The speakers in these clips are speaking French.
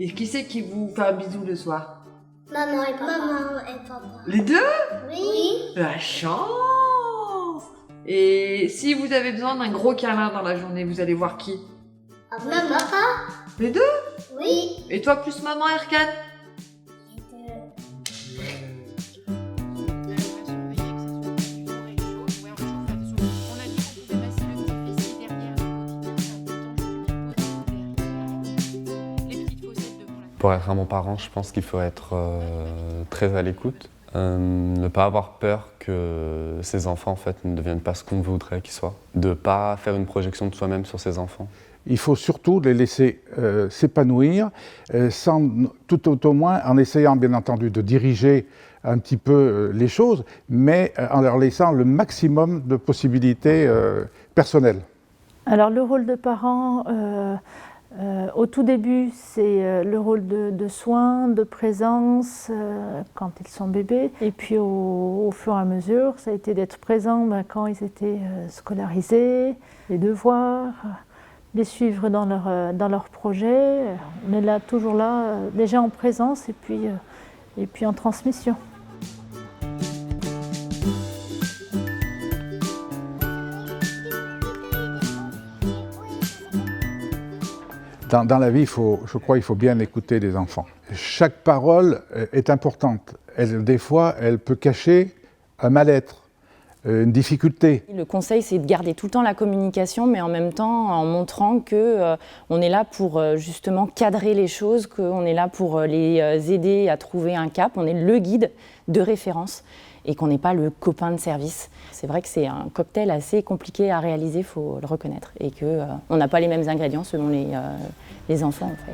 Et qui c'est qui vous fait un bisou le soir? Maman et papa. Les deux? Oui. La chance! Et si vous avez besoin d'un gros câlin dans la journée, vous allez voir qui? Maman. Papa. Les deux? Oui. Et toi plus maman, Erkan? Pour être un bon parent, je pense qu'il faut être très à l'écoute. Ne pas avoir peur que ses enfants en fait, ne deviennent pas ce qu'on voudrait qu'ils soient. De ne pas faire une projection de soi-même sur ses enfants. Il faut surtout les laisser s'épanouir, tout au moins en essayant bien entendu de diriger un petit peu les choses, mais en leur laissant le maximum de possibilités personnelles. Alors le rôle de parent, au tout début, c'est le rôle de soins, de présence quand ils sont bébés. Et puis au fur et à mesure, ça a été d'être présent quand ils étaient scolarisés, les devoirs, les suivre dans leur projet. On est là, toujours là, déjà en présence et puis en transmission. Dans la vie, je crois qu'il faut bien écouter les enfants. Chaque parole est importante. Des fois, elle peut cacher un mal-être, une difficulté. Le conseil, c'est de garder tout le temps la communication, mais en même temps en montrant qu'on est là pour justement cadrer les choses, qu'on est là pour les aider à trouver un cap, on est le guide de référence et qu'on n'est pas le copain de service. C'est vrai que c'est un cocktail assez compliqué à réaliser, il faut le reconnaître, et qu'on n'a pas les mêmes ingrédients selon les enfants en fait.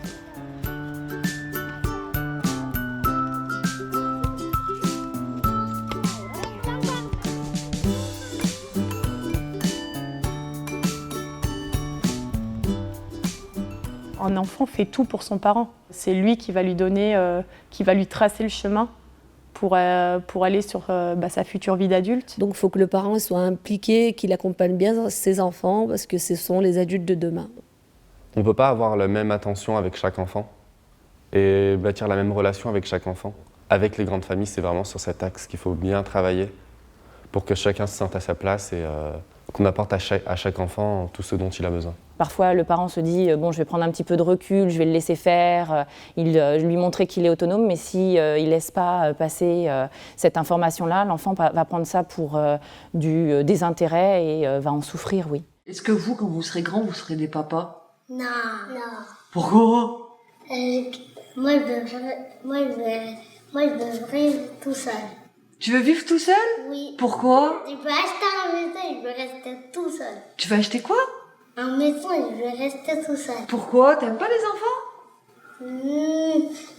Un enfant fait tout pour son parent. C'est lui qui va lui donner, qui va lui tracer le chemin pour aller sur sa future vie d'adulte. Donc il faut que le parent soit impliqué, qu'il accompagne bien ses enfants, parce que ce sont les adultes de demain. On ne peut pas avoir la même attention avec chaque enfant et bâtir la même relation avec chaque enfant. Avec les grandes familles, c'est vraiment sur cet axe qu'il faut bien travailler pour que chacun se sente à sa place et qu'on apporte à chaque enfant tout ce dont il a besoin. Parfois, le parent se dit bon, je vais prendre un petit peu de recul, je vais le laisser faire, lui montrer qu'il est autonome, mais si il laisse pas passer cette information-là, l'enfant va prendre ça pour du désintérêt et va en souffrir, oui. Est-ce que vous, quand vous serez grand, vous serez des papas? Non. Pourquoi? Moi, je veux vivre tout seul. Tu veux vivre tout seul? Oui. Pourquoi? Je veux acheter une maison et je veux rester tout seul. Tu veux acheter quoi? Une maison et je veux rester tout seul. Pourquoi? T'aimes pas les enfants?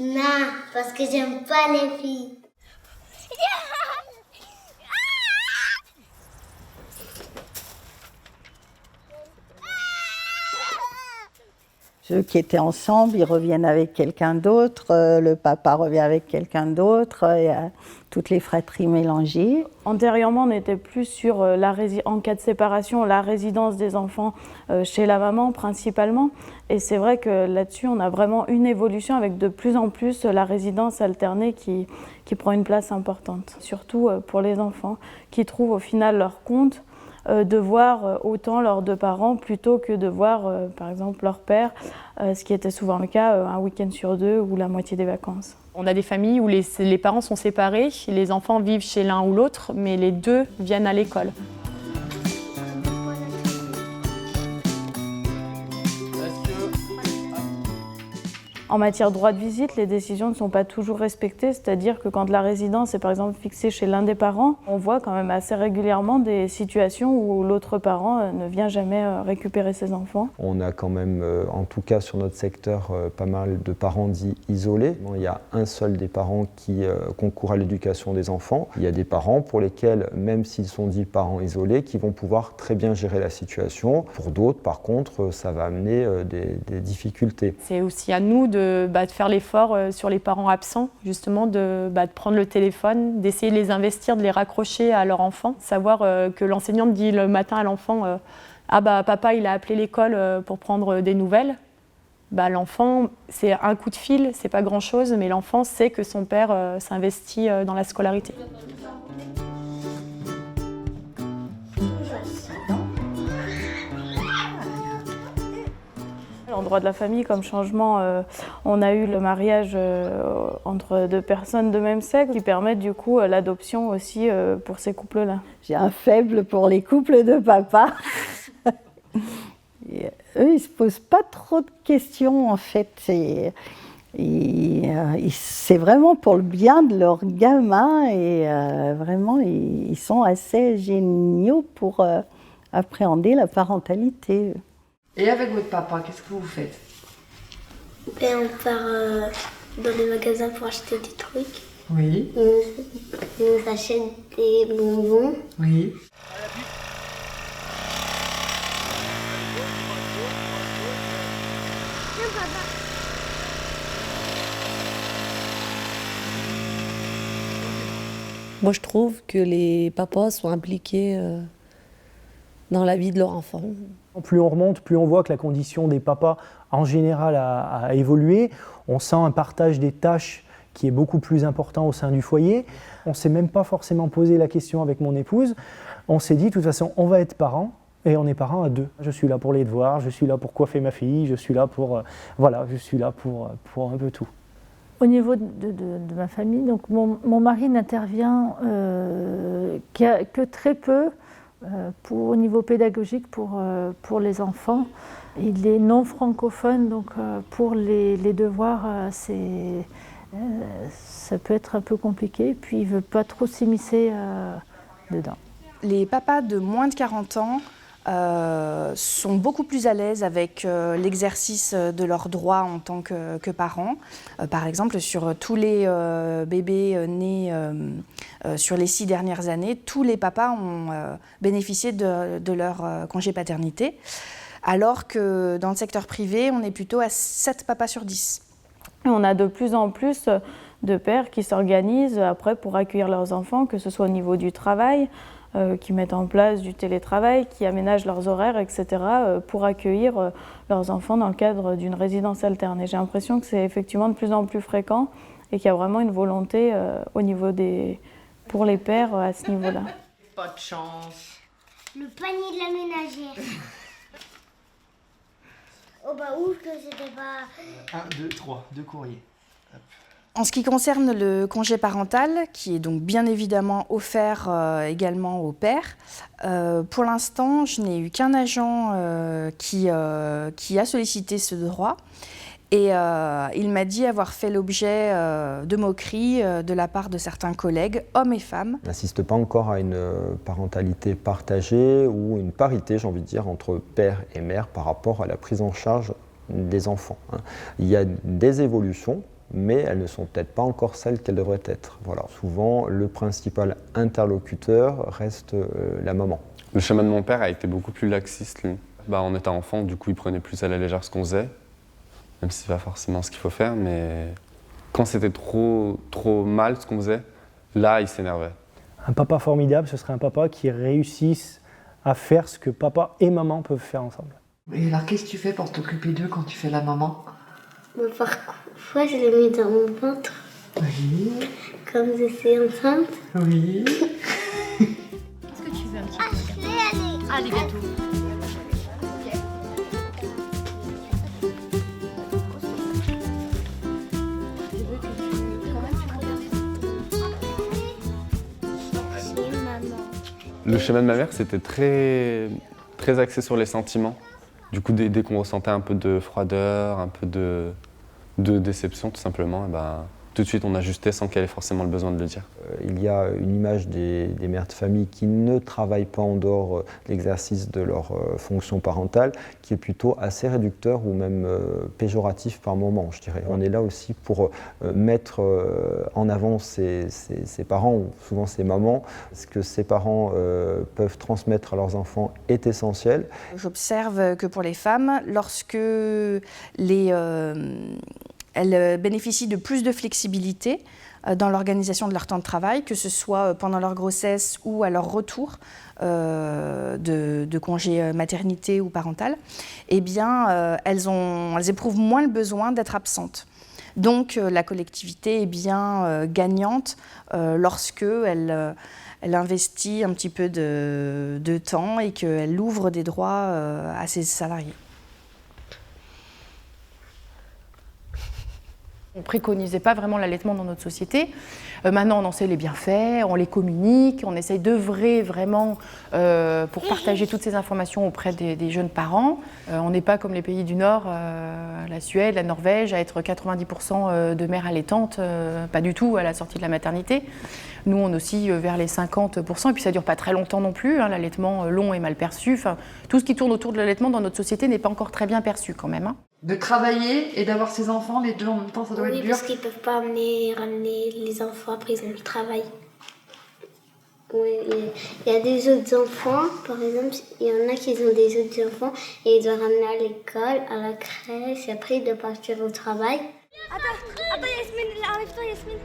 Non, parce que j'aime pas les filles. Ceux qui étaient ensemble, ils reviennent avec quelqu'un d'autre, le papa revient avec quelqu'un d'autre, il y a toutes les fratries mélangées. Antérieurement, on était plus sur, en cas de séparation, la résidence des enfants chez la maman principalement. Et c'est vrai que là-dessus, on a vraiment une évolution avec de plus en plus la résidence alternée qui prend une place importante. Surtout pour les enfants qui trouvent au final leur compte de voir autant leurs deux parents plutôt que de voir par exemple leur père, ce qui était souvent le cas un week-end sur deux ou la moitié des vacances. On a des familles où les parents sont séparés, les enfants vivent chez l'un ou l'autre, mais les deux viennent à l'école. En matière de droit de visite, les décisions ne sont pas toujours respectées, c'est-à-dire que quand la résidence est par exemple fixée chez l'un des parents, on voit quand même assez régulièrement des situations où l'autre parent ne vient jamais récupérer ses enfants. On a quand même, en tout cas sur notre secteur, pas mal de parents dits isolés. Il y a un seul des parents qui concourt à l'éducation des enfants. Il y a des parents pour lesquels, même s'ils sont dits parents isolés, qui vont pouvoir très bien gérer la situation. Pour d'autres, par contre, ça va amener des difficultés. C'est aussi à nous de faire l'effort sur les parents absents, justement de prendre le téléphone, d'essayer de les investir, de les raccrocher à leur enfant. Savoir que l'enseignante dit le matin à l'enfant « Ah papa il a appelé l'école pour prendre des nouvelles ». l'enfant, c'est un coup de fil, c'est pas grand-chose, mais l'enfant sait que son père s'investit dans la scolarité. En droit de la famille, comme changement, on a eu le mariage entre deux personnes de même sexe qui permettent du coup l'adoption aussi pour ces couples-là. J'ai un faible pour les couples de papa. Et eux, ils ne se posent pas trop de questions en fait. C'est vraiment pour le bien de leur gamin et vraiment ils sont assez géniaux pour appréhender la parentalité. Et avec votre papa, qu'est-ce que vous faites? Ben, on part dans les magasins pour acheter des trucs. Oui. Il nous achète des bonbons. Oui. Moi, je trouve que les papas sont impliqués dans la vie de leur enfant. Plus on remonte, plus on voit que la condition des papas, en général, a évolué. On sent un partage des tâches qui est beaucoup plus important au sein du foyer. On ne s'est même pas forcément posé la question avec mon épouse. On s'est dit, de toute façon, on va être parents, et on est parents à deux. Je suis là pour les devoirs, je suis là pour coiffer ma fille, je suis là pour, je suis là pour un peu tout. Au niveau de ma famille, donc mon mari n'intervient que très peu au niveau pédagogique pour les enfants. Il est non francophone, donc pour les devoirs, ça peut être un peu compliqué. Puis il ne veut pas trop s'immiscer dedans. Les papas de moins de 40 ans sont beaucoup plus à l'aise avec l'exercice de leurs droits en tant que parents. Par exemple, sur tous les bébés nés sur les 6 dernières années, tous les papas ont bénéficié de leur congé paternité, alors que dans le secteur privé, on est plutôt à 7 papas sur 10. On a de plus en plus de pères qui s'organisent après pour accueillir leurs enfants, que ce soit au niveau du travail, qui mettent en place du télétravail, qui aménagent leurs horaires, etc., pour accueillir leurs enfants dans le cadre d'une résidence alternée. J'ai l'impression que c'est effectivement de plus en plus fréquent et qu'il y a vraiment une volonté au niveau pour les pères à ce niveau-là. Pas de chance. Le panier de la ménagère. Oh bah où que c'était pas... 1, 2, 3, 2 courriers. Hop. En ce qui concerne le congé parental, qui est donc bien évidemment offert également aux pères, pour l'instant, je n'ai eu qu'un agent qui a sollicité ce droit. Et il m'a dit avoir fait l'objet de moqueries de la part de certains collègues, hommes et femmes. On n'assiste pas encore à une parentalité partagée ou une parité, j'ai envie de dire, entre père et mère par rapport à la prise en charge des enfants. Il y a des évolutions, mais elles ne sont peut-être pas encore celles qu'elles devraient être. Voilà. Souvent, le principal interlocuteur reste la maman. Le schéma de mon père a été beaucoup plus laxiste, lui. En étant enfant, du coup, il prenait plus à la légère ce qu'on faisait, même si c'est pas forcément ce qu'il faut faire, mais quand c'était trop mal ce qu'on faisait, là, il s'énervait. Un papa formidable, ce serait un papa qui réussisse à faire ce que papa et maman peuvent faire ensemble. Et alors, qu'est-ce que tu fais pour t'occuper d'eux quand tu fais la maman? Parfois, je les mets dans mon ventre. Oui. Comme je suis enceinte. Oui. Est-ce que tu veux un petit peu? Allez, bientôt. Le schéma de ma mère, c'était très axé sur les sentiments. Du coup, dès qu'on ressentait un peu de froideur, un peu de déception, tout simplement, tout de suite, on ajustait sans qu'elle ait forcément le besoin de le dire. Il y a une image des mères de famille qui ne travaillent pas en dehors de l'exercice de leur fonction parentale, qui est plutôt assez réducteur ou même péjoratif par moment, je dirais. On est là aussi pour mettre en avant ces parents, ou souvent ces mamans. Ce que ces parents peuvent transmettre à leurs enfants est essentiel. J'observe que pour les femmes, lorsque les Elles bénéficient de plus de flexibilité dans l'organisation de leur temps de travail, que ce soit pendant leur grossesse ou à leur retour de congé maternité ou parental. Eh bien, elles éprouvent moins le besoin d'être absentes. Donc la collectivité est bien gagnante lorsque elle investit un petit peu de temps et qu'elle ouvre des droits à ses salariés. On ne préconisait pas vraiment l'allaitement dans notre société. Maintenant, on en sait les bienfaits, on les communique, on essaye d'œuvrer vraiment pour partager toutes ces informations auprès des jeunes parents. On n'est pas comme les pays du Nord, la Suède, la Norvège, à être 90% de mères allaitantes, pas du tout à la sortie de la maternité. Nous, on oscille vers les 50%, et puis ça ne dure pas très longtemps non plus. L'allaitement long est mal perçu. Enfin, tout ce qui tourne autour de l'allaitement dans notre société n'est pas encore très bien perçu quand même. De travailler et d'avoir ses enfants les deux en même temps, ça doit être dur. Oui, parce qu'ils ne peuvent pas ramener les enfants après ils ont le travail. Oui, il y a des autres enfants, par exemple, il y en a qui ont des autres enfants et ils doivent ramener à l'école, à la crèche, et après ils doivent partir au travail. Attends Yasmine, arrive-toi Yasmine.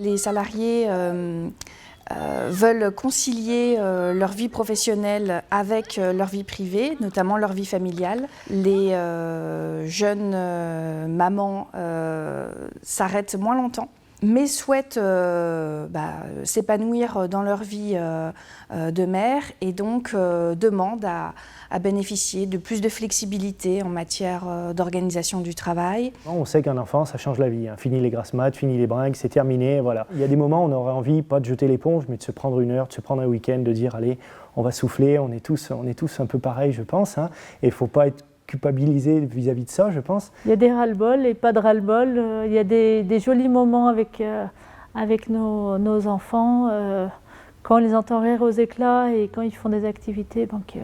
Les salariés veulent concilier leur vie professionnelle avec leur vie privée, notamment leur vie familiale. Les jeunes mamans s'arrêtent moins longtemps, mais souhaitent s'épanouir dans leur vie de mère et donc demandent à bénéficier de plus de flexibilité en matière d'organisation du travail. On sait qu'un enfant, ça change la vie. Fini les grasses mat, fini les bringues, c'est terminé, voilà. Il y a des moments où on aurait envie, pas de jeter l'éponge, mais de se prendre une heure, de se prendre un week-end, de dire allez, on va souffler, on est tous un peu pareils, je pense. Et il ne faut pas être culpabilisé vis-à-vis de ça, je pense. Il y a des ras-le-bol et pas de ras-le-bol. Il y a des jolis moments avec nos enfants, quand on les entend rire aux éclats et quand ils font des activités. Donc,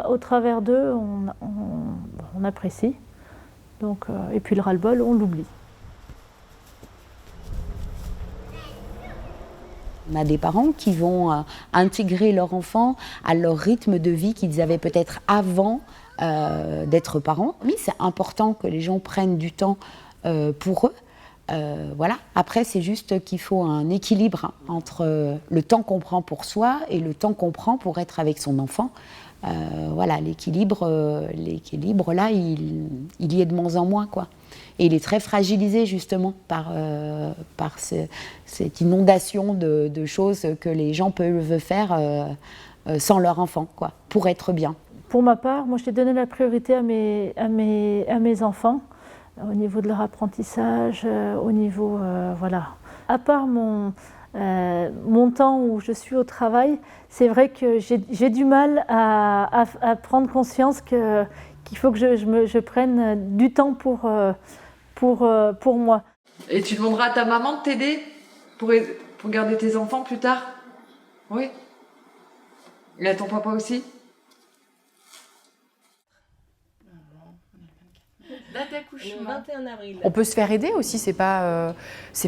au travers d'eux, on apprécie. Donc, et puis le ras-le-bol, on l'oublie. On a des parents qui vont intégrer leur enfant à leur rythme de vie qu'ils avaient peut-être avant d'être parents. Oui, c'est important que les gens prennent du temps pour eux. Voilà. Après, c'est juste qu'il faut un équilibre entre le temps qu'on prend pour soi et le temps qu'on prend pour être avec son enfant. Voilà, l'équilibre là, il y est de moins en moins, quoi. Et il est très fragilisé justement par cette inondation de choses que les gens peuvent faire sans leur enfant, quoi, pour être bien. Pour ma part, moi, j'ai donné la priorité à mes enfants, au niveau de leur apprentissage, au niveau, voilà. À part mon temps où je suis au travail, c'est vrai que j'ai du mal à prendre conscience qu'il faut que je prenne du temps pour moi. Et tu demanderas à ta maman de t'aider pour garder tes enfants plus tard? Oui. Et à ton papa aussi? Date d'accouchement. Le 21 avril. On peut se faire aider aussi, c'est pas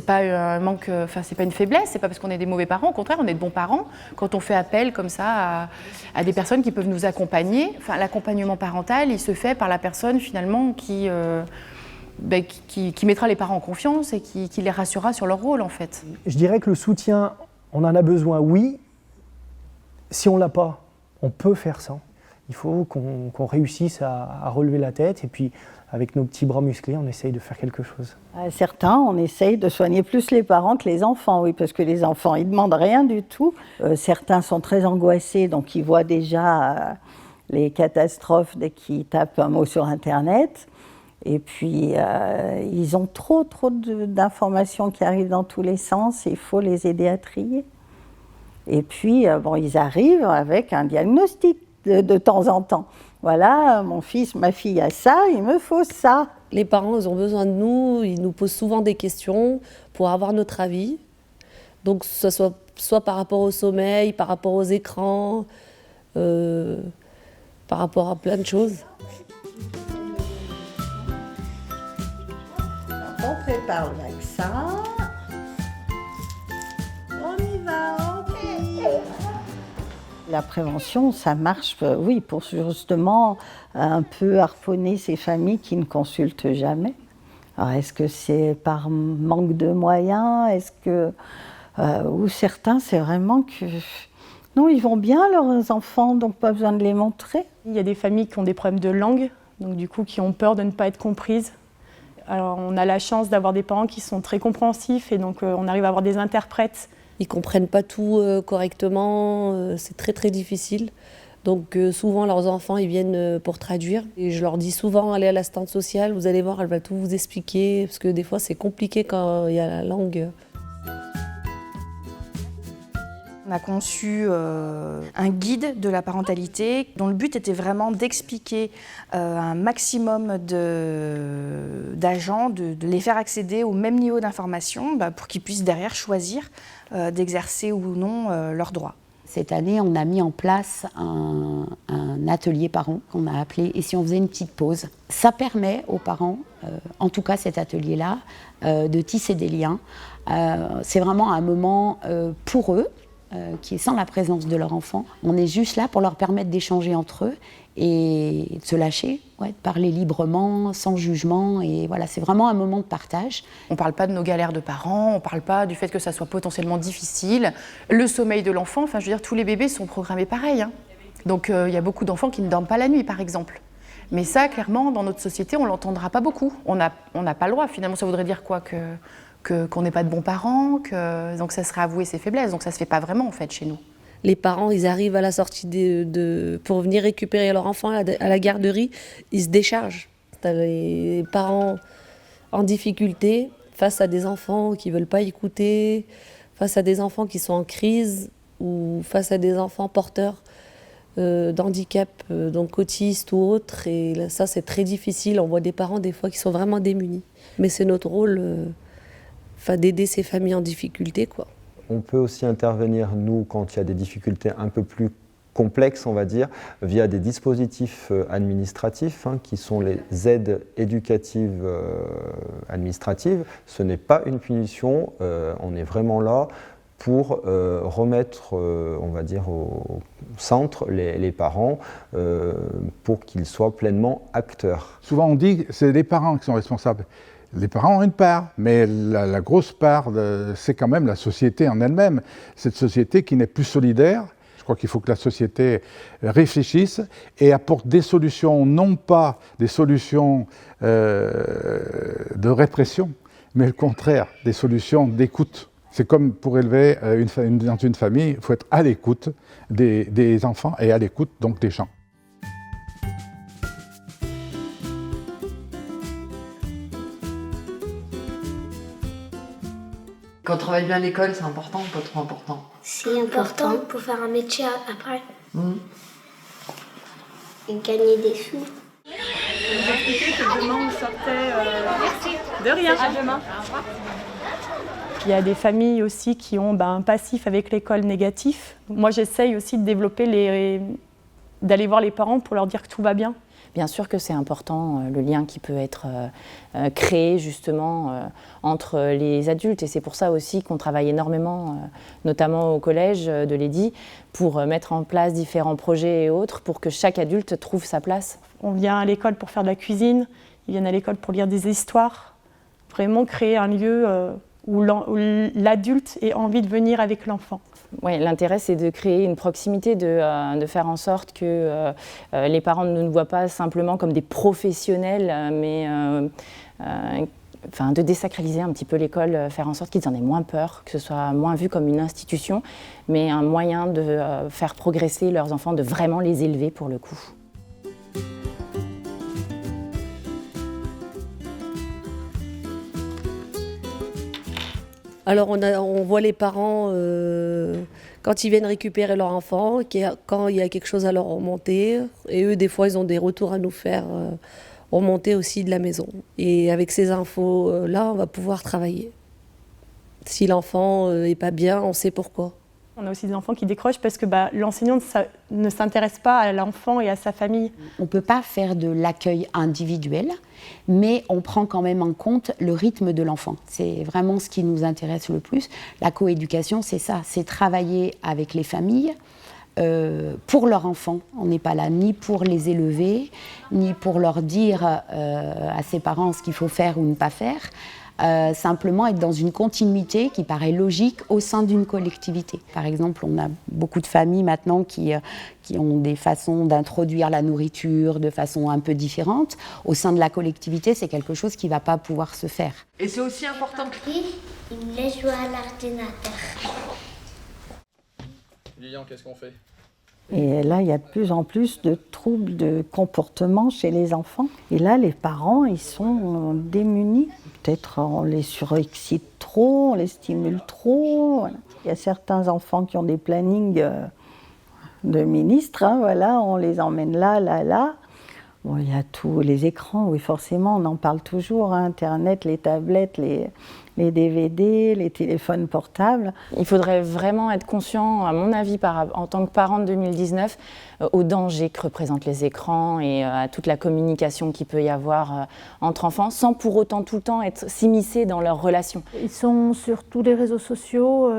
un manque, enfin c'est pas une faiblesse, c'est pas parce qu'on est des mauvais parents, au contraire on est de bons parents quand on fait appel comme ça à des personnes qui peuvent nous accompagner. Enfin l'accompagnement parental, il se fait par la personne finalement qui mettra les parents en confiance et qui les rassurera sur leur rôle en fait. Je dirais que le soutien, on en a besoin, oui. Si on l'a pas, on peut faire sans. Il faut qu'on réussisse à relever la tête et puis avec nos petits bras musclés, on essaye de faire quelque chose. Certains, on essaye de soigner plus les parents que les enfants, oui, parce que les enfants, ils ne demandent rien du tout. Certains sont très angoissés, donc ils voient déjà les catastrophes dès qu'ils tapent un mot sur Internet. Et puis, ils ont trop d'informations qui arrivent dans tous les sens et il faut les aider à trier. Et puis, ils arrivent avec un diagnostic de temps en temps. Voilà, mon fils, ma fille a ça, il me faut ça. Les parents, ils ont besoin de nous, ils nous posent souvent des questions pour avoir notre avis. Donc, que ce soit par rapport au sommeil, par rapport aux écrans, par rapport à plein de choses. On prépare le vaccin. On y va, ok. La prévention, ça marche, oui, pour justement un peu harponner ces familles qui ne consultent jamais. Alors, est-ce que c'est par manque de moyens? Est-ce que, ou certains, c'est vraiment que non, ils vont bien, leurs enfants, donc pas besoin de les montrer. Il y a des familles qui ont des problèmes de langue, donc du coup qui ont peur de ne pas être comprises. Alors on a la chance d'avoir des parents qui sont très compréhensifs et donc on arrive à avoir des interprètes. Ils ne comprennent pas tout correctement, c'est très très difficile. Donc souvent leurs enfants ils viennent pour traduire. Et je leur dis souvent allez à l'assistante sociale, vous allez voir, elle va tout vous expliquer. Parce que des fois c'est compliqué quand il y a la langue. On a conçu un guide de la parentalité dont le but était vraiment d'expliquer un maximum d'agents, de les faire accéder au même niveau d'information pour qu'ils puissent derrière choisir d'exercer ou non leurs droits. Cette année, on a mis en place un atelier parents qu'on a appelé « Et si on faisait une petite pause ?» Ça permet aux parents, en tout cas cet atelier-là, de tisser des liens. C'est vraiment un moment pour eux, qui est sans la présence de leur enfant. On est juste là pour leur permettre d'échanger entre eux et de se lâcher, de parler librement, sans jugement. Et voilà, c'est vraiment un moment de partage. On ne parle pas de nos galères de parents, on ne parle pas du fait que ça soit potentiellement difficile. Le sommeil de l'enfant, enfin je veux dire, tous les bébés sont programmés pareil. Donc il y a beaucoup d'enfants qui ne dorment pas la nuit, par exemple. Mais ça, clairement, dans notre société, on ne l'entendra pas beaucoup. On n'a pas le droit. Finalement, ça voudrait dire quoi qu'on n'est pas de bons parents, donc ça serait avouer ses faiblesses. Donc ça ne se fait pas vraiment, en fait, chez nous. Les parents, ils arrivent à la sortie pour venir récupérer leur enfant à la garderie, ils se déchargent. T'as les parents en difficulté face à des enfants qui ne veulent pas écouter, face à des enfants qui sont en crise ou face à des enfants porteurs d'handicap, donc autistes ou autres. Et là, ça, c'est très difficile. On voit des parents, des fois, qui sont vraiment démunis. Mais c'est notre rôle d'aider ces familles en difficulté, quoi. On peut aussi intervenir, nous, quand il y a des difficultés un peu plus complexes, on va dire, via des dispositifs administratifs, qui sont les aides éducatives administratives. Ce n'est pas une punition, on est vraiment là pour remettre, on va dire, au centre les parents pour qu'ils soient pleinement acteurs. Souvent on dit que c'est les parents qui sont responsables. Les parents ont une part, mais la grosse part, c'est quand même la société en elle-même. Cette société qui n'est plus solidaire. Je crois qu'il faut que la société réfléchisse et apporte des solutions, non pas des solutions de répression, mais le contraire, des solutions d'écoute. C'est comme pour élever dans une famille, il faut être à l'écoute des enfants et à l'écoute donc des gens. Quand on travaille bien à l'école, c'est important ou pas trop important? C'est important pour faire un métier après. Et gagner des sous. Vous expliquez que demain on sortait... De rien. À demain. Au revoir. Il y a des familles aussi qui ont un passif avec l'école négatif. Moi j'essaye aussi de développer d'aller voir les parents pour leur dire que tout va bien. Bien sûr que c'est important, le lien qui peut être créé justement entre les adultes. Et c'est pour ça aussi qu'on travaille énormément, notamment au collège de l'EDI, pour mettre en place différents projets et autres pour que chaque adulte trouve sa place. On vient à l'école pour faire de la cuisine, ils viennent à l'école pour lire des histoires. Vraiment créer un lieu où l'adulte ait envie de venir avec l'enfant. Oui, l'intérêt, c'est de créer une proximité, de faire en sorte que les parents ne nous voient pas simplement comme des professionnels, mais de désacraliser un petit peu l'école, faire en sorte qu'ils en aient moins peur, que ce soit moins vu comme une institution, mais un moyen de faire progresser leurs enfants, de vraiment les élever pour le coup. Alors on voit les parents quand ils viennent récupérer leur enfant, quand il y a quelque chose à leur remonter. Et eux, des fois, ils ont des retours à nous faire remonter aussi de la maison. Et avec ces infos-là, on va pouvoir travailler. Si l'enfant n'est pas bien, on sait pourquoi. On a aussi des enfants qui décrochent parce que l'enseignant ne s'intéresse pas à l'enfant et à sa famille. On ne peut pas faire de l'accueil individuel, mais on prend quand même en compte le rythme de l'enfant. C'est vraiment ce qui nous intéresse le plus. La coéducation, c'est ça, c'est travailler avec les familles, pour leur enfant. On n'est pas là ni pour les élever, ni pour leur dire à ses parents ce qu'il faut faire ou ne pas faire. Simplement être dans une continuité qui paraît logique au sein d'une collectivité. Par exemple, on a beaucoup de familles maintenant qui ont des façons d'introduire la nourriture de façon un peu différente. Au sein de la collectivité, c'est quelque chose qui ne va pas pouvoir se faire. Et c'est aussi important que... Il me laisse jouer à l'ordinateur. Lilian, qu'est-ce qu'on fait? Et là, il y a de plus en plus de troubles de comportement chez les enfants. Et là, les parents, ils sont démunis. Peut-être on les surexcite trop, on les stimule trop. Voilà. Il y a certains enfants qui ont des plannings de ministres. Hein, voilà, on les emmène là, là, là. Bon, il y a tous les écrans, oui, forcément, on en parle toujours. Hein, Internet, les tablettes, les DVD, les téléphones portables. Il faudrait vraiment être conscient, à mon avis, en tant que parent de 2019, au danger que représentent les écrans et à toute la communication qu'il peut y avoir entre enfants, sans pour autant tout le temps s'immiscer dans leurs relations. Ils sont sur tous les réseaux sociaux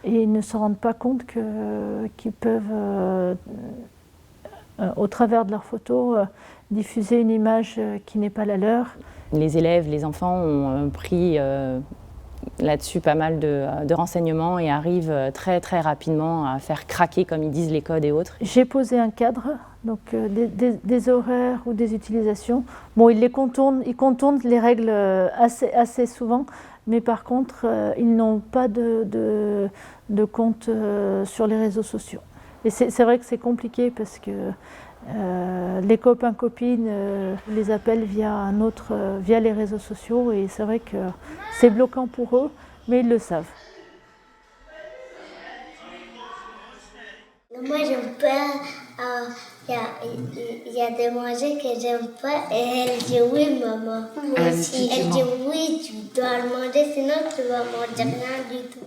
et ils ne se rendent pas compte qu'ils peuvent, au travers de leurs photos, diffuser une image qui n'est pas la leur. Les élèves, les enfants ont pris là-dessus pas mal de renseignements et arrivent très très rapidement à faire craquer, comme ils disent, les codes et autres. J'ai posé un cadre, donc des horaires ou des utilisations. Bon, ils contournent les règles assez souvent, mais par contre, ils n'ont pas de compte sur les réseaux sociaux. Et c'est vrai que c'est compliqué parce que les copains-copines les appellent via les réseaux sociaux et c'est vrai que c'est bloquant pour eux, mais ils le savent. Moi, j'aime pas. Il y a des manger que j'aime pas et elle dit oui, maman. Elle dit oui, tu dois le manger, sinon tu vas manger rien du tout.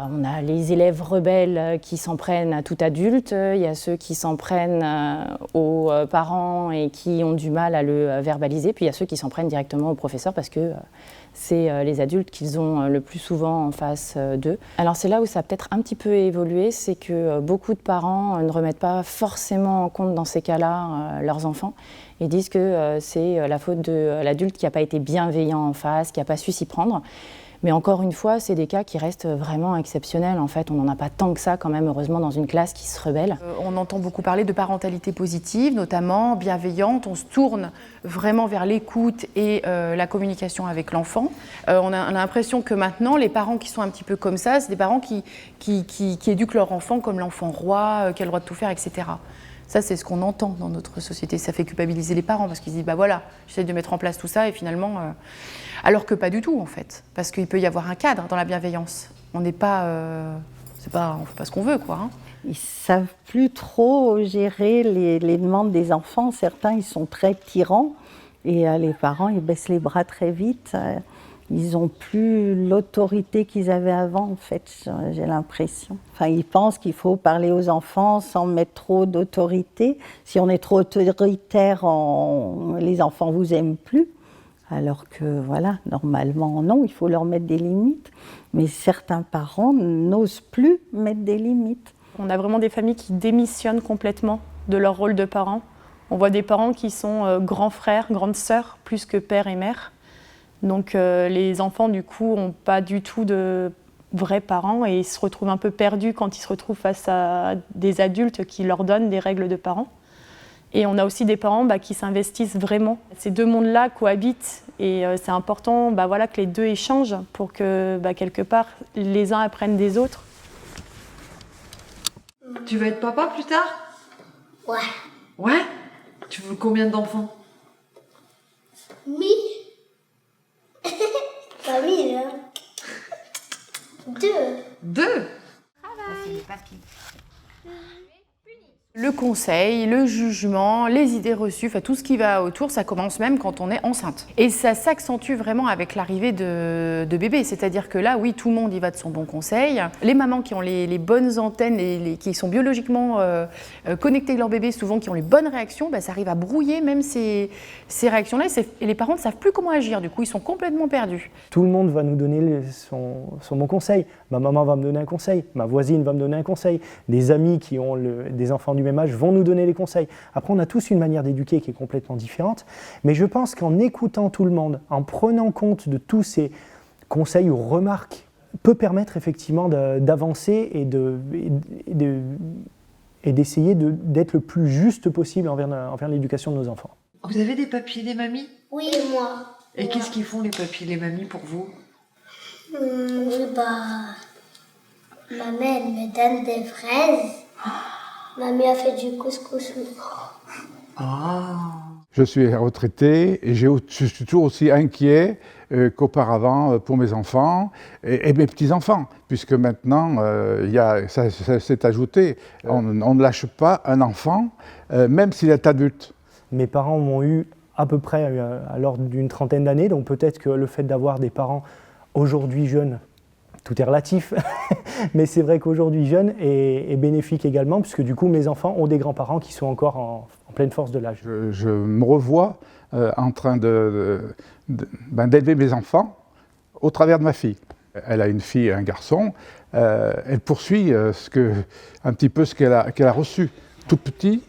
On a les élèves rebelles qui s'en prennent à tout adulte, il y a ceux qui s'en prennent aux parents et qui ont du mal à le verbaliser, puis il y a ceux qui s'en prennent directement aux professeurs parce que c'est les adultes qu'ils ont le plus souvent en face d'eux. Alors c'est là où ça a peut-être un petit peu évolué, c'est que beaucoup de parents ne remettent pas forcément en compte dans ces cas-là leurs enfants et disent que c'est la faute de l'adulte qui n'a pas été bienveillant en face, qui n'a pas su s'y prendre. Mais encore une fois, c'est des cas qui restent vraiment exceptionnels. En fait, on n'en a pas tant que ça quand même, heureusement, dans une classe qui se rebelle. On entend beaucoup parler de parentalité positive, notamment bienveillante. On se tourne vraiment vers l'écoute et la communication avec l'enfant. On a l'impression que maintenant, les parents qui sont un petit peu comme ça, c'est des parents qui éduquent leur enfant comme l'enfant roi, qui a le droit de tout faire, etc. Ça, c'est ce qu'on entend dans notre société. Ça fait culpabiliser les parents parce qu'ils se disent, bah voilà, j'essaie de mettre en place tout ça et finalement... Alors que pas du tout, en fait. Parce qu'il peut y avoir un cadre dans la bienveillance. On n'est pas... on fait pas ce qu'on veut, quoi. Hein. Ils ne savent plus trop gérer les demandes des enfants. Certains, ils sont très tyrans. Et les parents, ils baissent les bras très vite. Ils n'ont plus l'autorité qu'ils avaient avant, en fait, j'ai l'impression. Enfin, ils pensent qu'il faut parler aux enfants sans mettre trop d'autorité. Si on est trop autoritaire, les enfants ne vous aiment plus. Alors que, voilà, normalement, non, il faut leur mettre des limites. Mais certains parents n'osent plus mettre des limites. On a vraiment des familles qui démissionnent complètement de leur rôle de parents. On voit des parents qui sont grands frères, grandes sœurs, plus que père et mère. Donc les enfants, du coup, n'ont pas du tout de vrais parents et ils se retrouvent un peu perdus quand ils se retrouvent face à des adultes qui leur donnent des règles de parents. Et on a aussi des parents qui s'investissent vraiment. Ces deux mondes-là cohabitent et c'est important que les deux échangent pour que, quelque part, les uns apprennent des autres. Tu vas être papa plus tard? Ouais. Ouais? Tu veux combien d'enfants? 1000. Pas 1000, hein. 2. 2? Travail. Le conseil, le jugement, les idées reçues, enfin, tout ce qui va autour, ça commence même quand on est enceinte. Et ça s'accentue vraiment avec l'arrivée de bébés. C'est-à-dire que là, oui, tout le monde y va de son bon conseil. Les mamans qui ont les bonnes antennes, qui sont biologiquement connectées avec leur bébé, souvent qui ont les bonnes réactions, ça arrive à brouiller même ces réactions-là. Et les parents ne savent plus comment agir. Du coup, ils sont complètement perdus. Tout le monde va nous donner son bon conseil. Ma maman va me donner un conseil, ma voisine va me donner un conseil, des amis qui ont des enfants du même âge vont nous donner les conseils. Après, on a tous une manière d'éduquer qui est complètement différente, mais je pense qu'en écoutant tout le monde, en prenant compte de tous ces conseils ou remarques, peut permettre effectivement d'avancer et d'essayer d'être le plus juste possible envers l'éducation de nos enfants. Vous avez des papis, des mamies? Oui, moi. Et qu'est-ce qu'ils font les papis, les mamies pour vous? Ma mère elle me donne des fraises. Mamie a fait du couscous. Je suis retraité et je suis toujours aussi inquiet qu'auparavant pour mes enfants et mes petits-enfants, puisque maintenant, ça s'est ajouté. On ne lâche pas un enfant, même s'il est adulte. Mes parents m'ont eu à peu près à l'ordre d'une trentaine d'années, donc peut-être que le fait d'avoir des parents aujourd'hui jeunes, tout est relatif, mais c'est vrai qu'aujourd'hui jeune est bénéfique également, puisque du coup mes enfants ont des grands-parents qui sont encore en pleine force de l'âge. Je me revois en train d'élever mes enfants au travers de ma fille. Elle a une fille et un garçon, elle poursuit un petit peu ce qu'elle a reçu. Tout petit,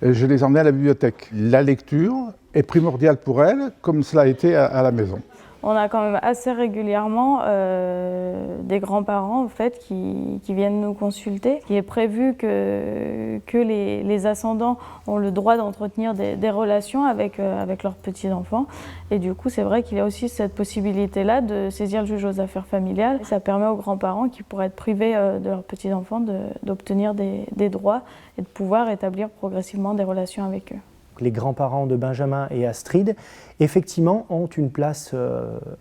je les emmenais à la bibliothèque. La lecture est primordiale pour elle, comme cela a été à la maison. On a quand même assez régulièrement des grands-parents en fait, qui viennent nous consulter. Il est prévu que les ascendants ont le droit d'entretenir des relations avec leurs petits-enfants. Et du coup, c'est vrai qu'il y a aussi cette possibilité-là de saisir le juge aux affaires familiales. Ça permet aux grands-parents qui pourraient être privés de leurs petits-enfants d'obtenir des droits et de pouvoir établir progressivement des relations avec eux. Les grands-parents de Benjamin et Astrid, effectivement, ont une place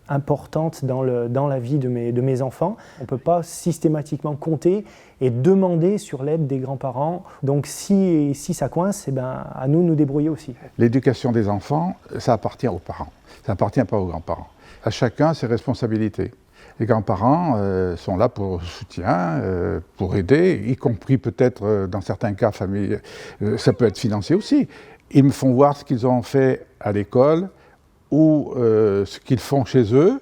importante dans la vie de mes enfants. On ne peut pas systématiquement compter et demander sur l'aide des grands-parents. Donc si ça coince, à nous de nous débrouiller aussi. L'éducation des enfants, ça appartient aux parents. Ça n'appartient pas aux grands-parents. À chacun ses responsabilités. Les grands-parents sont là pour soutien, pour aider, y compris peut-être dans certains cas familiaux. Ça peut être financier aussi. Ils me font voir ce qu'ils ont fait à l'école ou ce qu'ils font chez eux.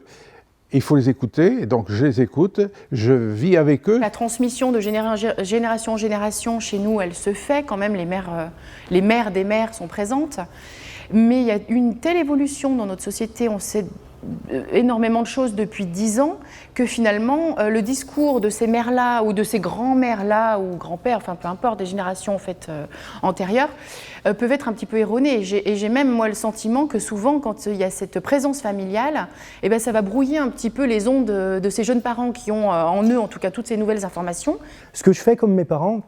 Il faut les écouter, et donc je les écoute, je vis avec eux. La transmission de génération en génération, chez nous, elle se fait quand même, les mères des mères sont présentes. Mais il y a une telle évolution dans notre société, on sait énormément de choses depuis 10 ans, que finalement, le discours de ces mères-là, ou de ces grands-mères-là, ou grands-pères, enfin peu importe, des générations en fait, antérieures, peuvent être un petit peu erronés. Et j'ai même, moi, le sentiment que souvent, quand il y a cette présence familiale, ça va brouiller un petit peu les ondes de ces jeunes parents qui ont en eux, en tout cas, toutes ces nouvelles informations. Ce que je fais comme mes parents,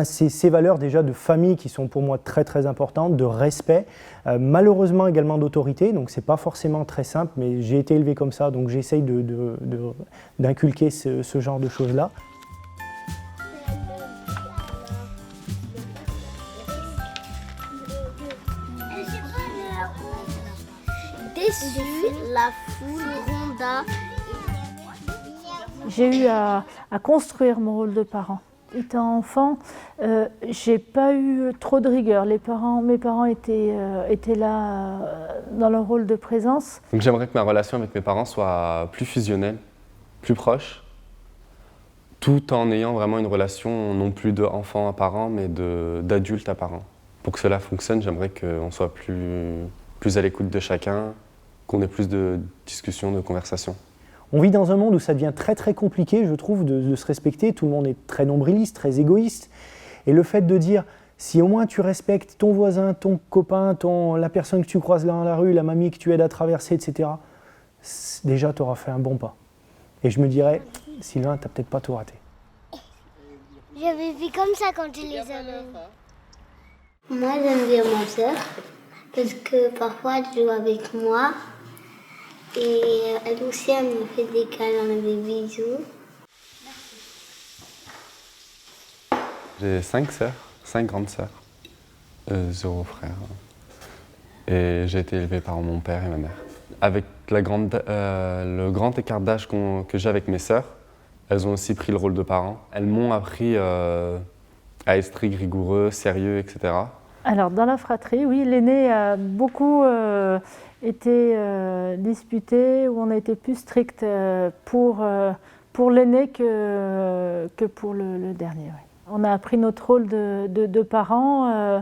c'est ces valeurs déjà de famille qui sont pour moi très très importantes, de respect, malheureusement également d'autorité, donc c'est pas forcément très simple, mais j'ai été élevé comme ça, donc j'essaye d'inculquer ce genre de choses-là. Déçu, la foule gronda. J'ai eu à construire mon rôle de parent. Étant enfant, j'ai pas eu trop de rigueur. Mes parents étaient là dans leur rôle de présence. Donc j'aimerais que ma relation avec mes parents soit plus fusionnelle, plus proche, tout en ayant vraiment une relation non plus d'enfant à parent, mais d'adulte à parent. Pour que cela fonctionne, j'aimerais qu'on soit plus à l'écoute de chacun, qu'on ait plus de discussions, de conversations. On vit dans un monde où ça devient très très compliqué, je trouve, de se respecter. Tout le monde est très nombriliste, très égoïste. Et le fait de dire, si au moins tu respectes ton voisin, ton copain, la personne que tu croises dans la rue, la mamie que tu aides à traverser, etc., déjà tu auras fait un bon pas. Et je me dirais, Sylvain, t'as peut-être pas tout raté. J'avais vu comme ça quand je les avais. Moi, j'aime bien ma soeur, parce que parfois elle joue avec moi. Et elle aussi, elle me fait des câlins, des bisous. J'ai 5 sœurs. 5 grandes sœurs, 0 frère. Et j'ai été élevé par mon père et ma mère. Avec le grand écart d'âge que j'ai avec mes sœurs, elles ont aussi pris le rôle de parents. Elles m'ont appris à être strict, rigoureux, sérieux, etc. Alors, dans la fratrie, oui, l'aîné a beaucoup été disputé, où on a été plus strict pour l'aîné que pour le dernier. Oui. On a appris notre rôle de parents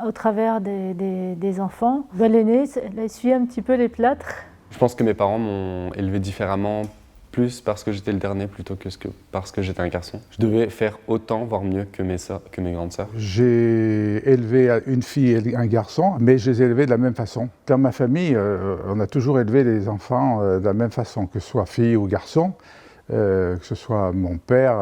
au travers des enfants. L'aîné, elle a essuyé un petit peu les plâtres. Je pense que mes parents m'ont élevé différemment, plus parce que j'étais le dernier plutôt que parce que j'étais un garçon. Je devais faire autant, voire mieux que mes grandes sœurs. J'ai élevé une fille et un garçon, mais je les ai élevés de la même façon. Dans ma famille, on a toujours élevé les enfants de la même façon, que ce soit fille ou garçon, que ce soit mon père,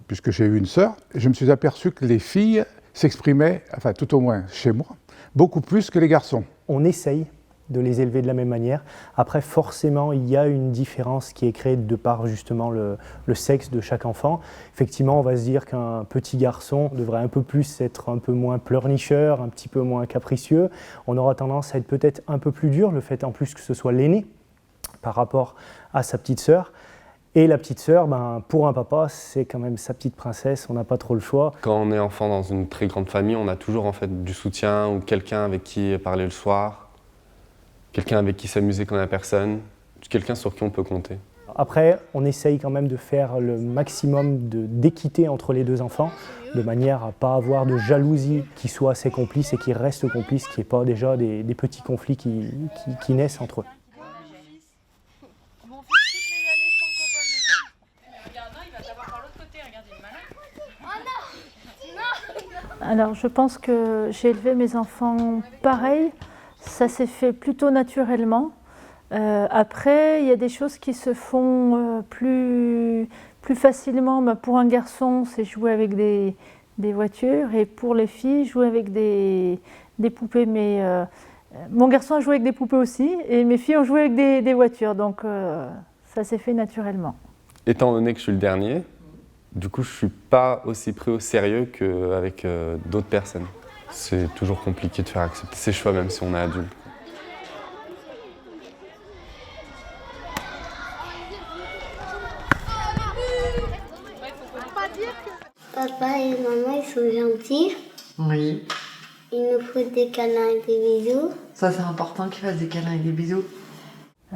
puisque j'ai eu une sœur. Je me suis aperçu que les filles s'exprimaient, enfin tout au moins chez moi, beaucoup plus que les garçons. On essaye de les élever de la même manière. Après, forcément, il y a une différence qui est créée de par justement le sexe de chaque enfant. Effectivement, on va se dire qu'un petit garçon devrait un peu plus être un peu moins pleurnicheur, un petit peu moins capricieux. On aura tendance à être peut-être un peu plus dur, le fait en plus que ce soit l'aîné par rapport à sa petite sœur. Et la petite sœur, pour un papa, c'est quand même sa petite princesse, on n'a pas trop le choix. Quand on est enfant dans une très grande famille, on a toujours en fait du soutien ou quelqu'un avec qui parler le soir. Quelqu'un avec qui s'amuser quand il n'y a personne, quelqu'un sur qui on peut compter. Après, on essaye quand même de faire le maximum d'équité entre les deux enfants, de manière à ne pas avoir de jalousie qui soit assez complice et qui reste complice, qu'il n'y ait pas déjà des petits conflits qui naissent entre eux. Alors, je pense que j'ai élevé mes enfants pareil. Ça s'est fait plutôt naturellement. Après, il y a des choses qui se font plus facilement. Pour un garçon, c'est jouer avec des voitures, et pour les filles, jouer avec des poupées. Mais mon garçon a joué avec des poupées aussi, et mes filles ont joué avec des voitures. Donc, ça s'est fait naturellement. Étant donné que je suis le dernier, du coup, je ne suis pas aussi pris au sérieux qu'avec d'autres personnes. C'est toujours compliqué de faire accepter ses choix, même si on est adulte. Papa et maman, ils sont gentils. Oui. Il nous faut des câlins et des bisous. Ça, c'est important qu'ils fassent des câlins et des bisous.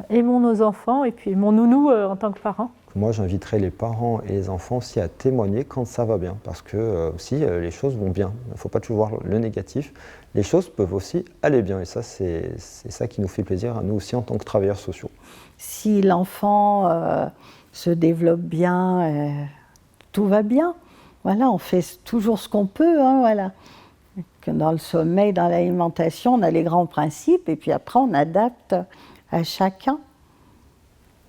Aimons nos enfants et puis mon nounou en tant que parent. Moi, j'inviterais les parents et les enfants aussi à témoigner quand ça va bien, parce que aussi les choses vont bien. Il ne faut pas toujours voir le négatif. Les choses peuvent aussi aller bien, et ça, c'est ça qui nous fait plaisir à nous aussi en tant que travailleurs sociaux. Si l'enfant se développe bien, tout va bien. Voilà, on fait toujours ce qu'on peut, voilà. Que dans le sommeil, dans l'alimentation, on a les grands principes, et puis après, on adapte à chacun.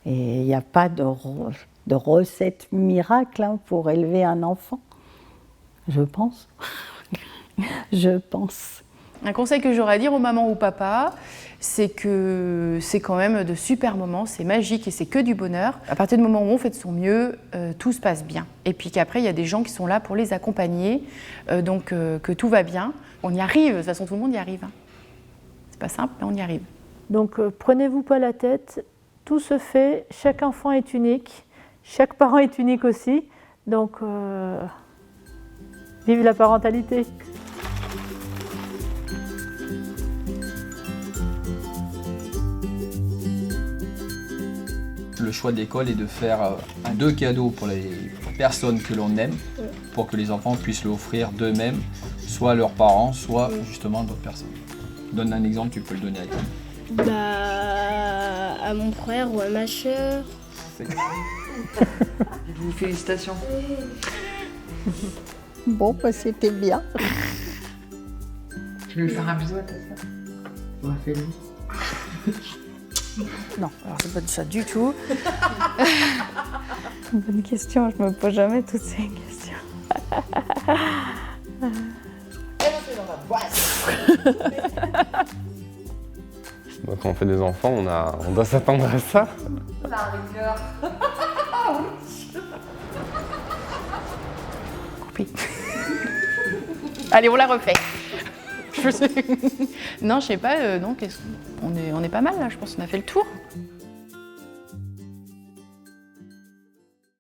Et il n'y a pas de recette miracle pour élever un enfant, je pense. Je pense. Un conseil que j'aurais à dire aux mamans ou papas, c'est que c'est quand même de super moments, c'est magique et c'est que du bonheur. À partir du moment où on fait de son mieux, tout se passe bien. Et puis qu'après, il y a des gens qui sont là pour les accompagner, donc que tout va bien. On y arrive, de toute façon tout le monde y arrive. C'est pas simple, mais on y arrive. Donc prenez-vous pas la tête. Tout se fait, chaque enfant est unique, chaque parent est unique aussi, donc vive la parentalité. Le choix d'école est de faire 2 cadeaux pour les personnes que l'on aime, pour que les enfants puissent l'offrir d'eux-mêmes, soit à leurs parents, soit justement à d'autres personnes. Donne un exemple, tu peux le donner à quelqu'un. À mon frère ou à ma soeur. Félicitations. Bon, c'était bien. Tu veux lui faire un bisou à ta soeur? On va faire lui. Non, alors c'est pas ça du tout. Bonne question, je me pose jamais toutes ces questions. Quand on fait des enfants, on doit s'attendre à ça. La rigueur. Oui. Allez, on la refait. Non, je sais pas, on est pas mal là, je pense qu'on a fait le tour.